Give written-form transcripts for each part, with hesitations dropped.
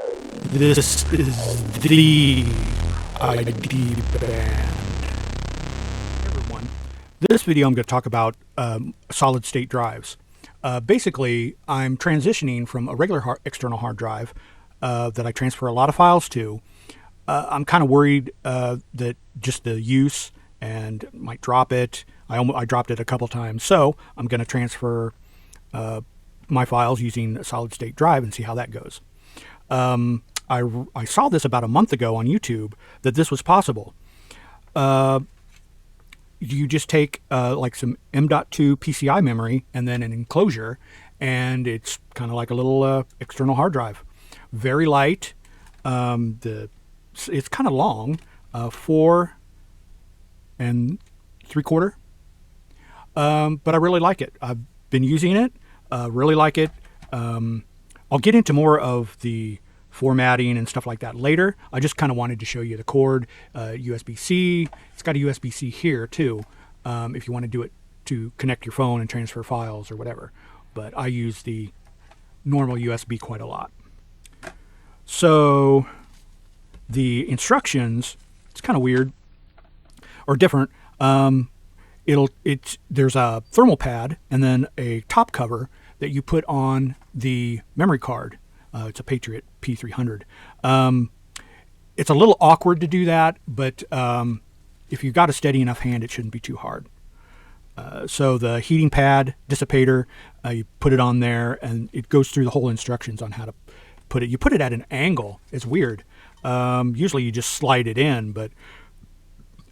This is the IDband. Hey everyone. This video I'm going to talk about solid state drives. Basically, I'm transitioning from a regular external hard drive that I transfer a lot of files to. I'm kind of worried that just the use and might drop it. I dropped it a couple times, so I'm going to transfer my files using a solid state drive and see how that goes. I saw this about a month ago on YouTube that this was possible. You just take like some M.2 PCIe memory and then an enclosure, and it's kind of like a little external hard drive. Very light. It's kind of long, 4 3/4. But I really like it. I've been using it. Really like it. I'll get into more of the formatting and stuff like that later. I just kind of wanted to show you the cord, USB-C. It's got a USB-C here too, if you want to do it to connect your phone and transfer files or whatever. But I use the normal USB quite a lot. So the instructions, it's kind of weird or different. There's a thermal pad and then a top cover that you put on the memory card. It's a Patriot P300. It's a little awkward to do that, but if you've got a steady enough hand, it shouldn't be too hard. So the heating pad dissipator, you put it on there, and it goes through the whole instructions on how to put it. You put it at an angle. It's weird. Usually you just slide it in, but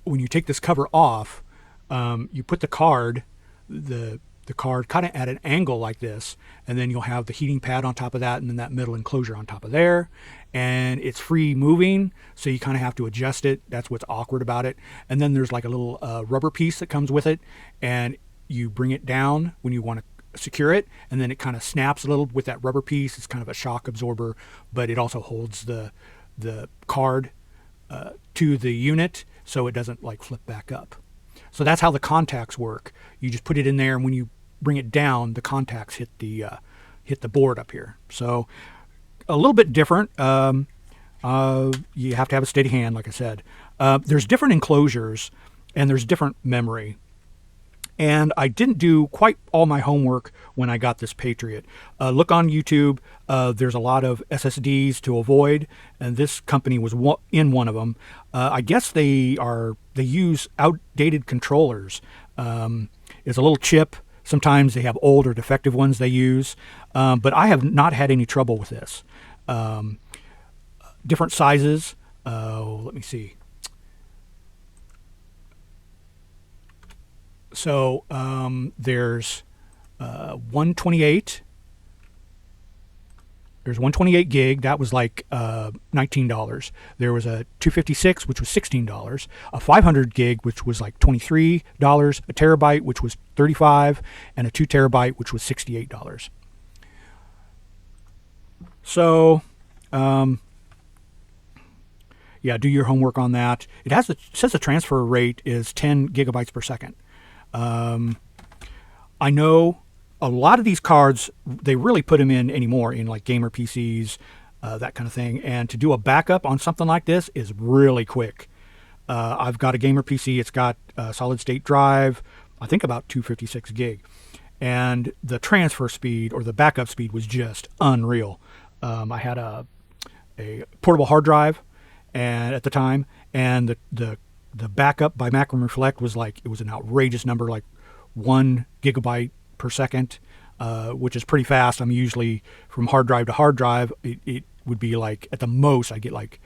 when you take this cover off, you put the card, the card kind of at an angle like this, and then you'll have the heating pad on top of that, and then that middle enclosure on top of there, and it's free moving, so you kind of have to adjust it. That's what's awkward about it. And then there's like a little rubber piece that comes with it, and you bring it down when you want to secure it, and then it kind of snaps a little with that rubber piece. It's kind of a shock absorber, but it also holds the card to the unit so it doesn't like flip back up. So that's how the contacts work. You just put it in there, and when you bring it down, the contacts hit the board up here. So a little bit different. You have to have a steady hand, like I said. There's different enclosures, and there's different memory. And I didn't do quite all my homework when I got this Patriot. Look on YouTube. There's a lot of SSDs to avoid, and this company was in one of them. I guess they use outdated controllers. It's a little chip. Sometimes they have old or defective ones they use, but I have not had any trouble with this. Different sizes. Let me see. So there's 128. There's 128 gig. That was like $19. There was a 256, which was $16. A 500 gig, which was like $23. A terabyte, which was $35, and a 2 terabyte, which was $68. So, yeah, do your homework on that. It says the transfer rate is 10 gigabytes per second. I know a lot of these cards, they really put them in anymore in like gamer PCs, that kind of thing. And to do a backup on something like this is really quick. I've got a gamer PC. It's got a solid state drive, I think about 256 gig. And the transfer speed or the backup speed was just unreal. I had a portable hard drive and at the time, and the backup by Macro Reflect was like, it was an outrageous number, like 1 gigabyte per second, which is pretty fast. I'm usually from hard drive to hard drive, it would be like at the most I get like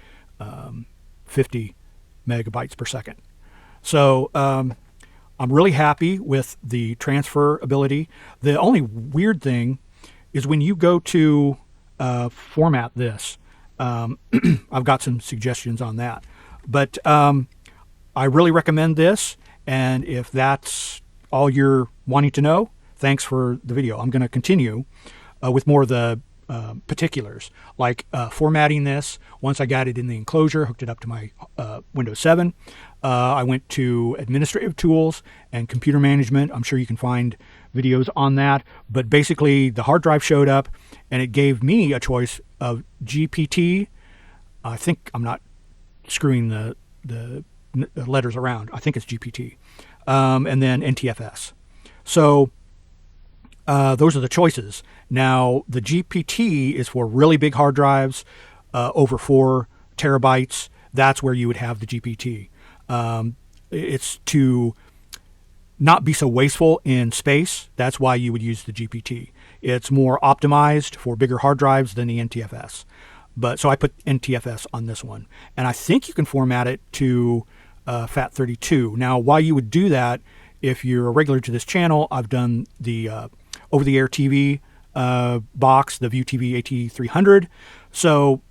50 megabytes per second. So I'm really happy with the transfer ability. The only weird thing is when you go to format this, I've got some suggestions on that, but I really recommend this, and if that's all you're wanting to know, thanks for the video. I'm going to continue with more of the particulars, like formatting this. Once I got it in the enclosure, hooked it up to my Windows 7, I went to administrative tools and computer management. I'm sure you can find videos on that. But basically, the hard drive showed up, and it gave me a choice of GPT. I think I'm not screwing the letters around. I think it's GPT, and then NTFS. So those are the choices. Now, the GPT is for really big hard drives, over 4 terabytes. That's where you would have the GPT. It's to not be so wasteful in space. That's why you would use the GPT. It's more optimized for bigger hard drives than the NTFS. But so I put NTFS on this one. And I think you can format it to FAT32. Now, why you would do that, if you're a regular to this channel, I've done the over-the-air TV box, the View TV AT300. So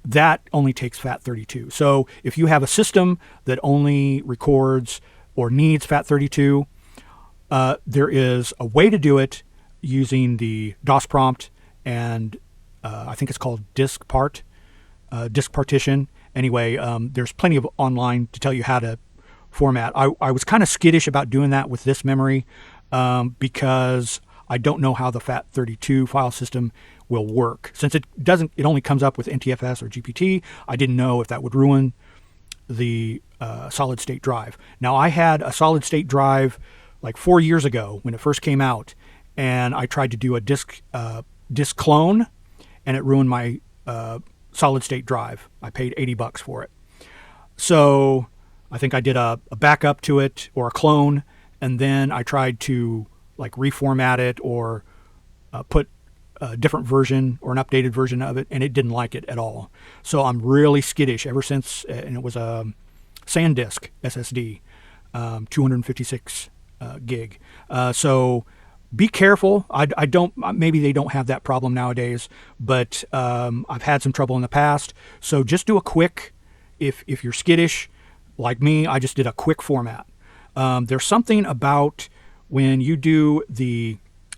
that only takes FAT32. So if you have a system that only records or needs FAT32, there is a way to do it using the DOS prompt, and I think it's called disk partition. Anyway, there's plenty of online to tell you how to format. I was kind of skittish about doing that with this memory because I don't know how the FAT32 file system will work. Since it only comes up with NTFS or GPT, I didn't know if that would ruin the solid state drive. Now, I had a solid state drive like 4 years ago when it first came out, and I tried to do a disk clone, and it ruined my solid state drive. I paid $80 for it. So I think I did a backup to it or a clone, and then I tried to like reformat it or put a different version or an updated version of it, and it didn't like it at all. So I'm really skittish ever since, and it was a SanDisk SSD, 256 gig. So be careful. I don't, maybe they don't have that problem nowadays, but I've had some trouble in the past. So just do a quick, if you're skittish like me, I just did a quick format. There's something about when you do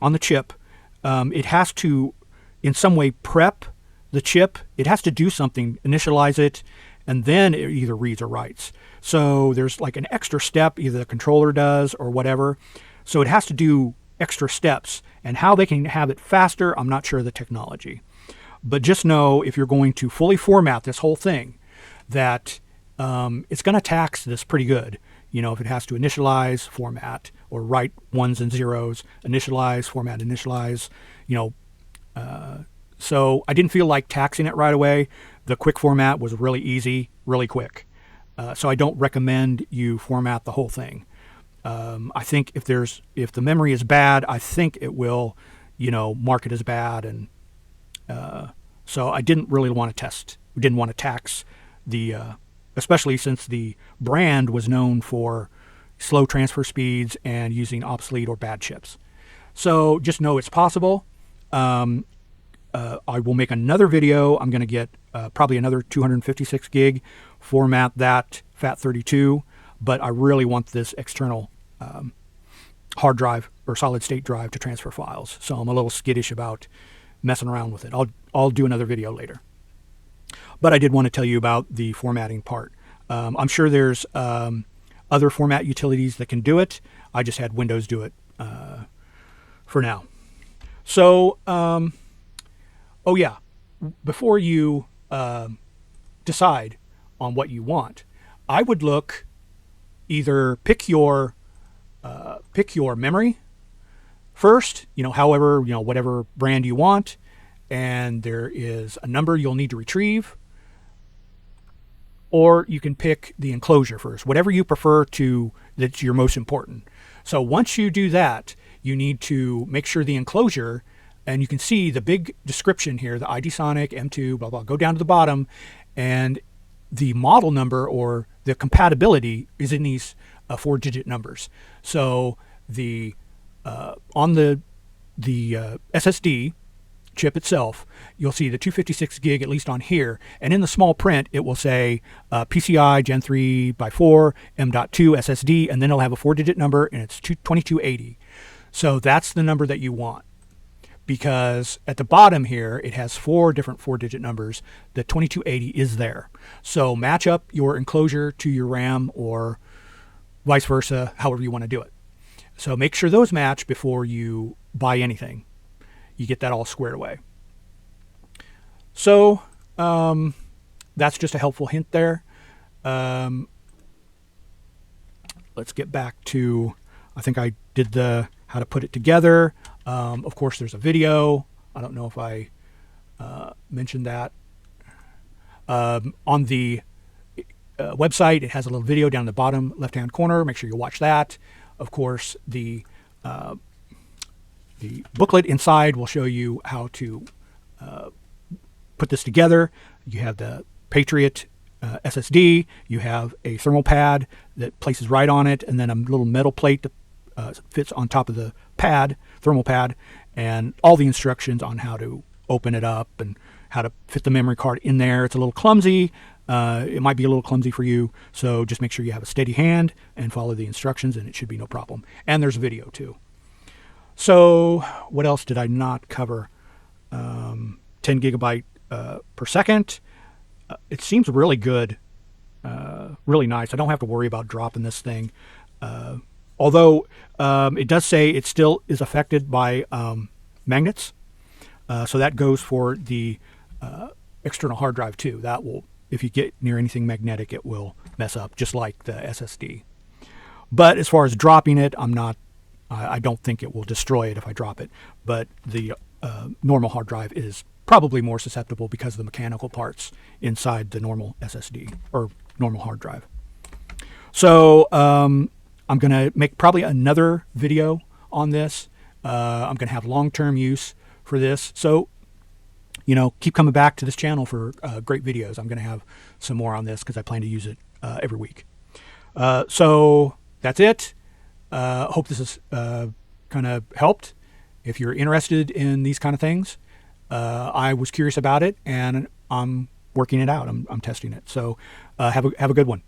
on the chip, it has to in some way prep the chip. It has to do something, initialize it, and then it either reads or writes. So there's like an extra step either the controller does or whatever. So it has to do extra steps, and how they can have it faster, I'm not sure of the technology. But just know, if you're going to fully format this whole thing, that it's going to tax this pretty good. You know, if it has to initialize, format, or write ones and zeros, initialize, format, initialize, you know. So I didn't feel like taxing it right away. The quick format was really easy, really quick. So I don't recommend you format the whole thing. I think if the memory is bad, I think it will, you know, mark it as bad. And so I didn't really want to test. We didn't want to tax the, especially since the brand was known for slow transfer speeds and using obsolete or bad chips. So just know it's possible. I will make another video. I'm going to get probably another 256 gig, format that FAT32, but I really want this external hard drive or solid state drive to transfer files. So I'm a little skittish about messing around with it. I'll do another video later. But I did want to tell you about the formatting part. I'm sure there's other format utilities that can do it. I just had Windows do it for now. So, oh yeah, before you decide on what you want, I would look, either pick your memory first, you know, however, you know, whatever brand you want, and there is a number you'll need to retrieve, or you can pick the enclosure first, whatever you prefer that's your most important. So once you do that, you need to make sure the enclosure, and you can see the big description here, the IDsonix M2, blah, blah, go down to the bottom, and the model number or the compatibility is in these 4-digit numbers. So on the SSD chip itself, you'll see the 256 gig, at least on here, and in the small print it will say PCIe Gen 3 by 4 M.2 SSD, and then it'll have a 4-digit number, and it's 2280. So that's the number that you want, because at the bottom here it has 4 different 4-digit numbers. The 2280 is there. So match up your enclosure to your RAM, or vice versa, however you want to do it. So make sure those match before you buy anything. You get that all squared away. So that's just a helpful hint there. Let's get back to, I think I did the how to put it together. Of course, there's a video. I don't know if I mentioned that. On the website, it has a little video down in the bottom left-hand corner. Make sure you watch that. Of course, the booklet inside will show you how to put this together. You have the Patriot SSD. You have a thermal pad that places right on it, and then a little metal plate that fits on top of the pad, thermal pad, and all the instructions on how to open it up and how to fit the memory card in there. It's a little clumsy. It might be a little clumsy for you, so just make sure you have a steady hand and follow the instructions, and it should be no problem. And there's a video too. So what else did I not cover? 10 gigabyte per second. It seems really good, really nice. I don't have to worry about dropping this thing. Although it does say it still is affected by magnets. So that goes for the external hard drive too. That will, if you get near anything magnetic, it will mess up, just like the SSD. But as far as dropping it, I don't think it will destroy it if I drop it. But the normal hard drive is probably more susceptible because of the mechanical parts inside the normal SSD or normal hard drive. So I'm going to make probably another video on this. I'm going to have long-term use for this. So, you know, keep coming back to this channel for great videos. I'm going to have some more on this because I plan to use it every week. So that's it. Hope this has kind of helped. If you're interested in these kind of things, I was curious about it, and I'm working it out. I'm testing it. So have a good one.